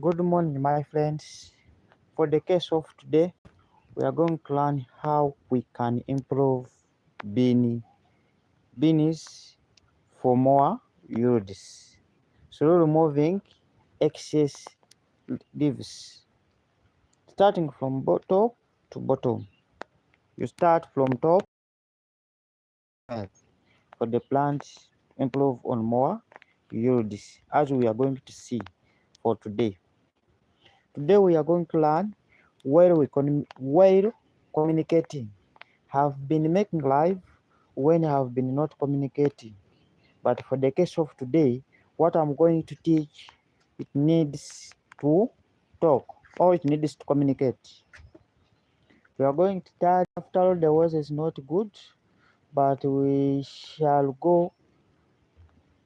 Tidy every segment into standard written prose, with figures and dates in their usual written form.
Good morning, my friends. For the case of today, we are going to learn how we can improve beanies for more yields. So removing excess leaves, starting from top to bottom. You start from top for the plants improve on more yields, as we are going to see for today. Today we are going to learn while communicating. Have been making live when I have been not communicating. But for the case of today, what I'm going to teach, it needs to talk or it needs to communicate. We are going to start after all the weather is not good, but we shall go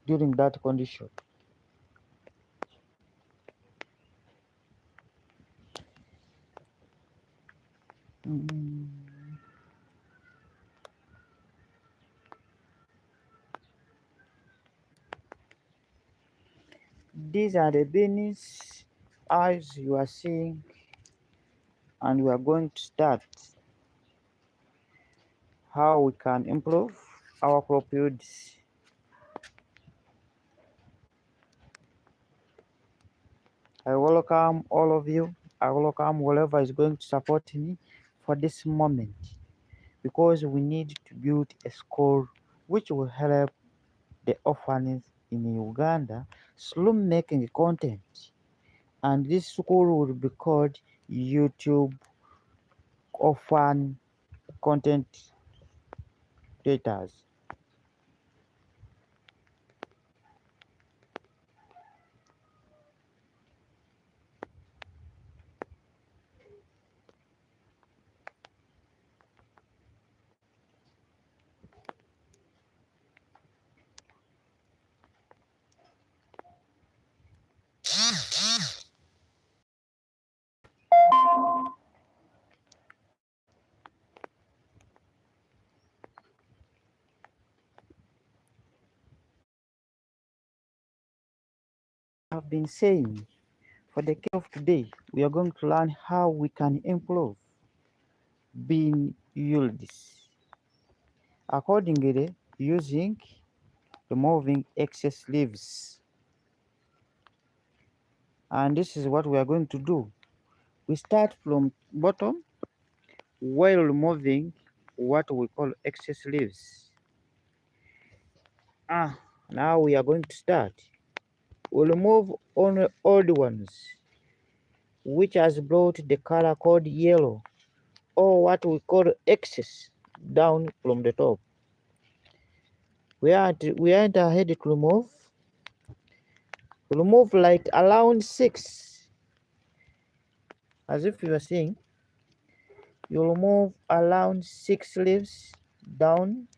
during that condition. These are the beans as you are seeing, and we are going to start how we can improve our crop yields. I welcome all of you. I welcome whoever is going to support me for this moment, because we need to build a school which will help the orphans in Uganda through making content. And this school will be called YouTube Orphan Content Creators. I've been saying, for the case of today, we are going to learn how we can improve bean yields accordingly using removing excess leaves. And this is what we are going to do. We start from bottom while removing what we call excess leaves. Now we are going to start. We'll remove only old ones, which has brought the color called yellow, or what we call excess, down from the top. We aren't ahead to remove like around 6, as if you are seeing. You remove around 6 leaves down,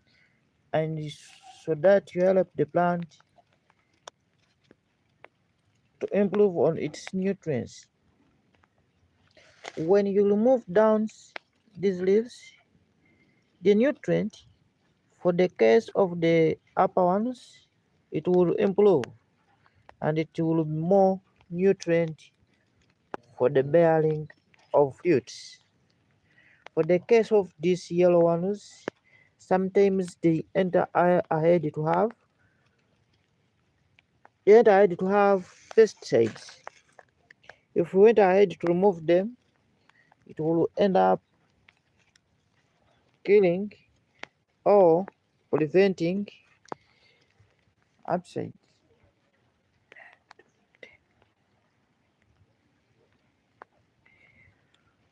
and so that you help the plant to improve on its nutrients. When you remove down these leaves, the nutrient for the case of the upper ones, it will improve and it will be more nutrient for the bearing of fruits. For the case of these yellow ones, sometimes they enter ahead to pesticides. If we went ahead to remove them, it will end up killing or preventing upside.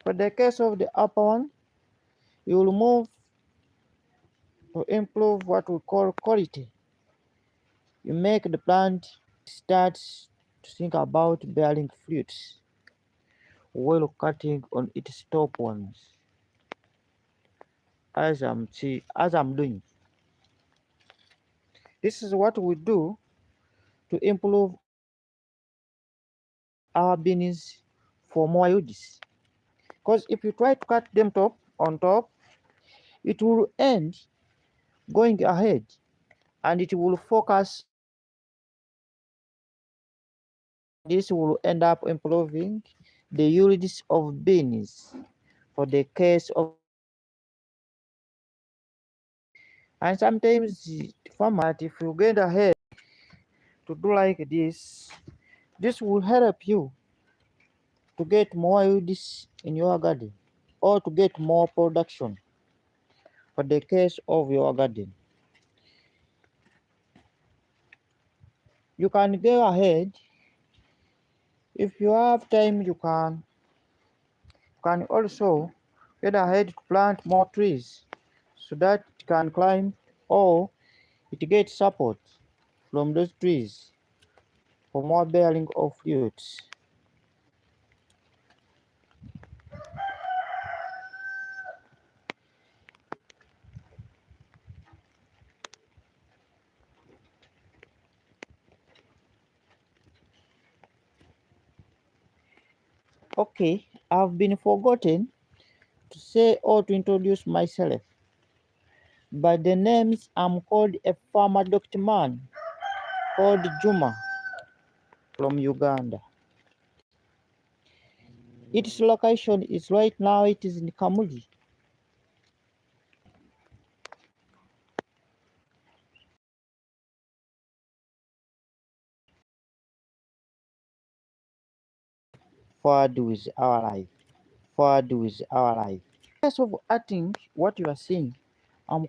For the case of the upper one, you will remove to improve what we call quality. You make the plant start to think about bearing fruits while cutting on its top ones, as I'm doing. This is what we do to improve our beans for more yields. Because if you try to cut them on top, it will end going ahead and it will focus This will end up improving the yields of beans for the case of and sometimes farmers if you get ahead to do like this will help you to get more yields in your garden or to get more production for the case of your garden. You can go ahead if you have time. You can also get ahead to plant more trees so that it can climb or it gets support from those trees for more bearing of fruits. Okay, I've been forgotten to say or to introduce myself. By the names, I'm called a farmer doctor man called Juma from Uganda. Its location is right now it is in Kamuli. Forward with our life. Forward with our life. In case of adding what you are seeing, I'm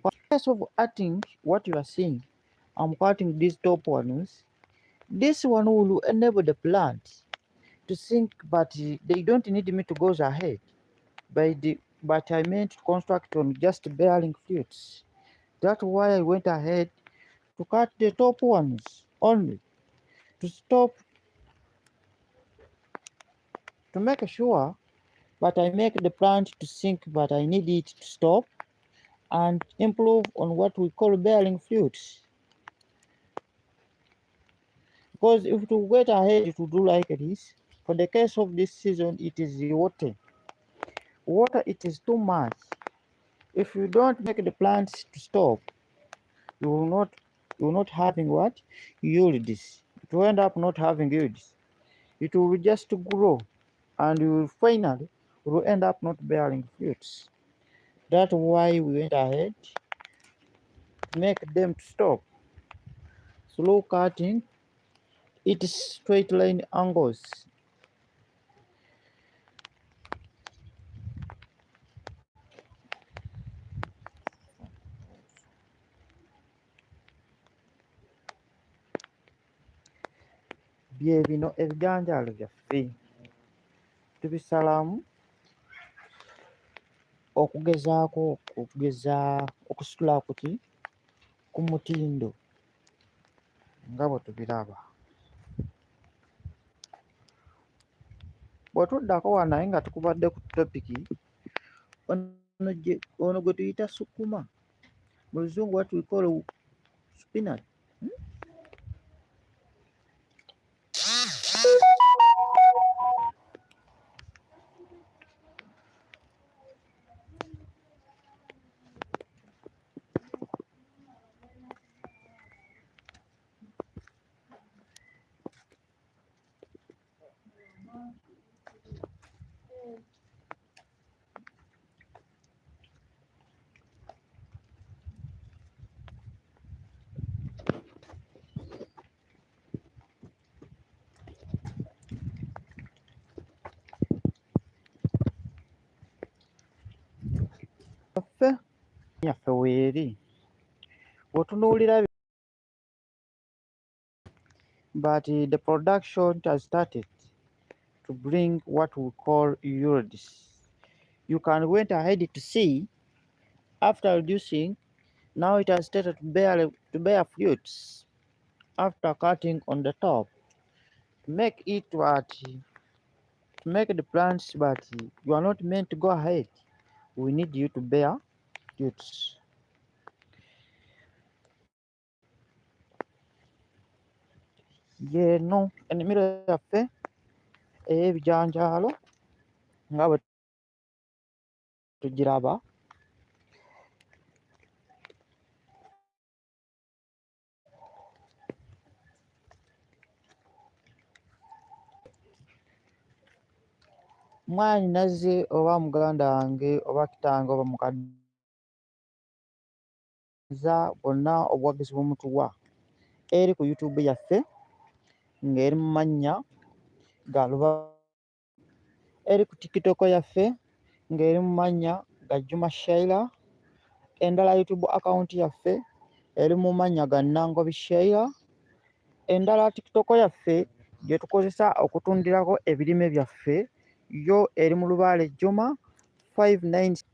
cutting these top ones. This one will enable the plant to sink, but they don't need me to go ahead. But I meant to construct on just bearing fruits. That's why I went ahead to cut the top ones only to stop to make sure. But I make the plant to sink, but I need it to stop and improve on what we call bearing fruits. Because if to wait ahead to do like this, for the case of this season, it is the water. Water, it is too much. If you don't make the plants to stop, you will not having what? Yields. It will end up not having yields. It will just grow and you will finally will end up not bearing fruits. That's why we went ahead to make them to stop. Slow cutting, it is straight line angles. Bye bino ebijanjaalo byaffe tubisalamu okugezaako okusitula ku mutindo nga bwe tubiraba. Bw'otuddako wano naye nga tukubadde ku topiki ono gwe tuyita sukuma mu luzungu what we call spinach. Ffe yaffe weeri bw'otunuulira but the production has started to bring what we call yields. You can went ahead to see after reducing, now it has started to bear fruits after cutting on the top to make it what to make the plants, but you are not meant to go ahead. We need you to bear fruits. Yeeno ennimiro yaffe ey'ebijanjaalo nga bwe tugiraba. mwanyi nazze oba muganda wange oba kitange oba mukadza bonna obuwagizi bumutuwa eri ku YouTube yaffe ng'eri mu mannya ga Lubaale, eri ku TikTok yaffe ng'eri mu mannya ga Juma Shaila, endala YouTube account yaffe eri mu mannya ga Nangobi Shaila, endala TikTok yaffe gye tukozesa okutundirako ebirime byaffe yo eri mu Lubaale Juma 596